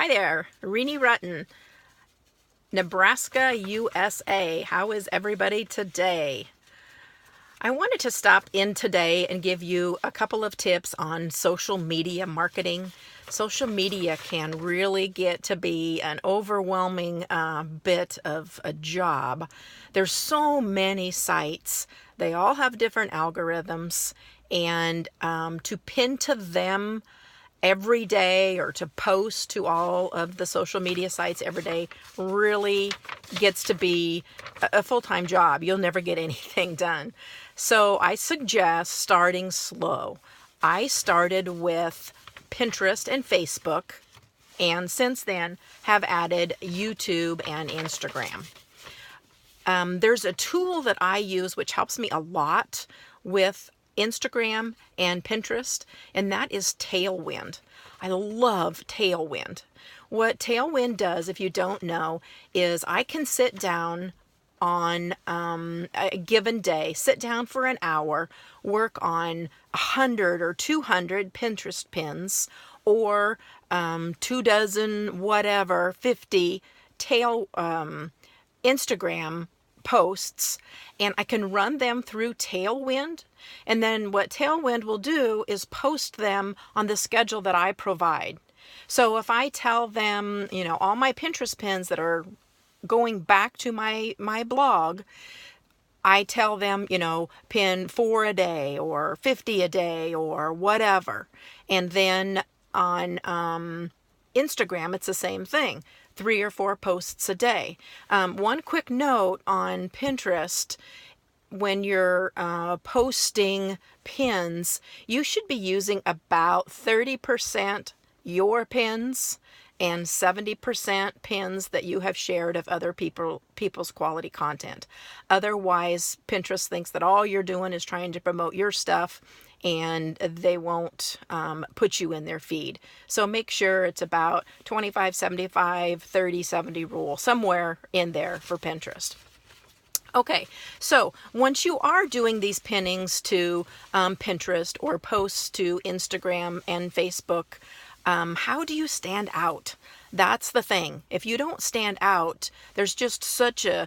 Hi there, Renee Rutten, Nebraska, USA. How is everybody today? I wanted to stop in today and give you a couple of tips on social media marketing. Social media can really get to be an overwhelming bit of a job. There's so many sites. They all have different algorithms, and to pin to them every day or to post to all of the social media sites every day really gets to be a full-time job. You'll never get anything done. So I suggest starting slow. I started with Pinterest and Facebook, and since then have added YouTube and Instagram. There's a tool that I use which helps me a lot with Instagram and Pinterest, and that is Tailwind. I love Tailwind. What Tailwind does, if you don't know, is I can sit down on a given day, sit down for an hour, work on 100 or 200 Pinterest pins, or 24, whatever, 50 Instagram posts, and I can run them through Tailwind. And then what Tailwind will do is post them on the schedule that I provide. So if I tell them, all my Pinterest pins that are going back to my blog, I tell them, pin 4 a day or 50 a day or whatever. And then on Instagram, it's the same thing. 3 or 4 posts a day. One quick note on Pinterest: when you're posting pins, you should be using about 30% your pins and 70% pins that you have shared of other people's quality content. Otherwise, Pinterest thinks that all you're doing is trying to promote your stuff, and they won't put you in their feed. So make sure it's about 25, 75, 30, 70 rule, somewhere in there for Pinterest. Okay, so once you are doing these pinnings to Pinterest or posts to Instagram and Facebook, how do you stand out? That's the thing. If you don't stand out, there's just such a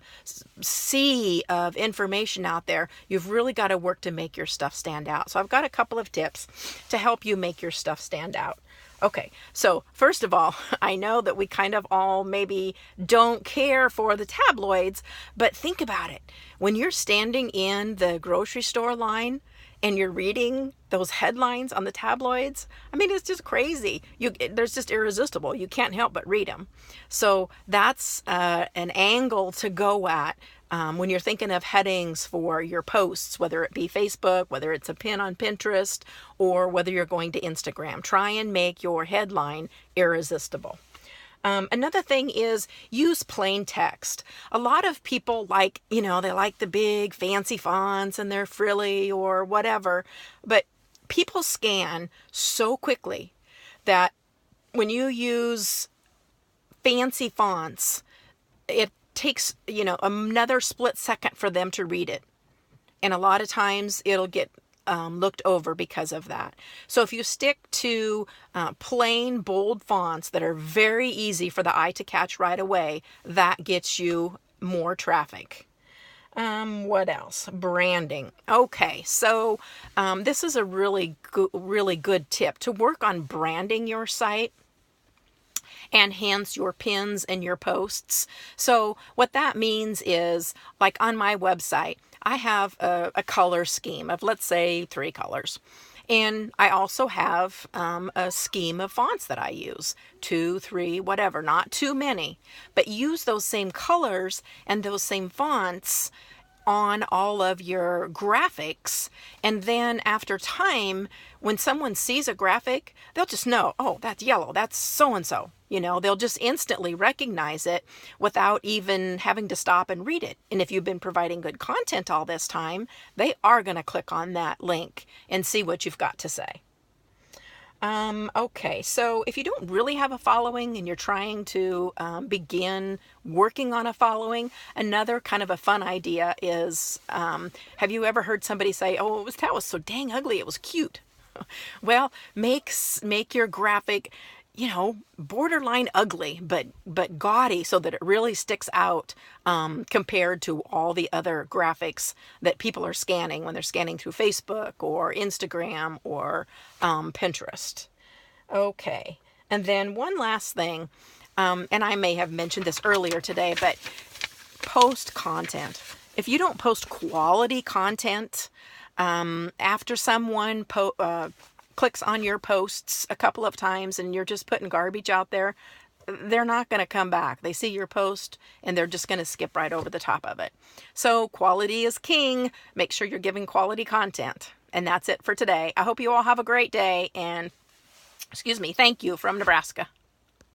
sea of information out there. You've really got to work to make your stuff stand out. So I've got a couple of tips to help you make your stuff stand out. Okay, so first of all, I know that we kind of all maybe don't care for the tabloids, but think about it. When you're standing in the grocery store line and you're reading those headlines on the tabloids, it's just crazy. There's just irresistible. You can't help but read them. So that's an angle to go at when you're thinking of headings for your posts, whether it be Facebook, whether it's a pin on Pinterest, or whether you're going to Instagram. Try and make your headline irresistible. Another thing is use plain text. A lot of people they like the big fancy fonts and they're frilly or whatever, but people scan so quickly that when you use fancy fonts, it takes, another split second for them to read it. And a lot of times it'll get looked over because of that. So if you stick to plain bold fonts that are very easy for the eye to catch right away, that gets you more traffic. What else? Branding. Okay, so this is a really good tip to work on branding your site and hence your pins and your posts. So what that means is, like on my website, I have a color scheme of, let's say, 3 colors. And I also have a scheme of fonts that I use, 2, 3, whatever, not too many, but use those same colors and those same fonts on all of your graphics. And then after time, when someone sees a graphic, they'll just know, oh, that's yellow, that's so-and-so. They'll just instantly recognize it without even having to stop and read it. And if you've been providing good content all this time, they are going to click on that link and see what you've got to say. Okay, so if you don't really have a following and you're trying to begin working on a following, another kind of a fun idea is, have you ever heard somebody say, oh, that was so dang ugly, it was cute? Well, make your graphic borderline ugly, but gaudy, so that it really sticks out compared to all the other graphics that people are scanning when they're scanning through Facebook or Instagram or Pinterest. Okay, and then one last thing, and I may have mentioned this earlier today, but post content. If you don't post quality content after someone clicks on your posts a couple of times and you're just putting garbage out there, they're not going to come back. They see your post and they're just going to skip right over the top of it. So quality is king. Make sure you're giving quality content. And that's it for today. I hope you all have a great day, and thank you from Nebraska.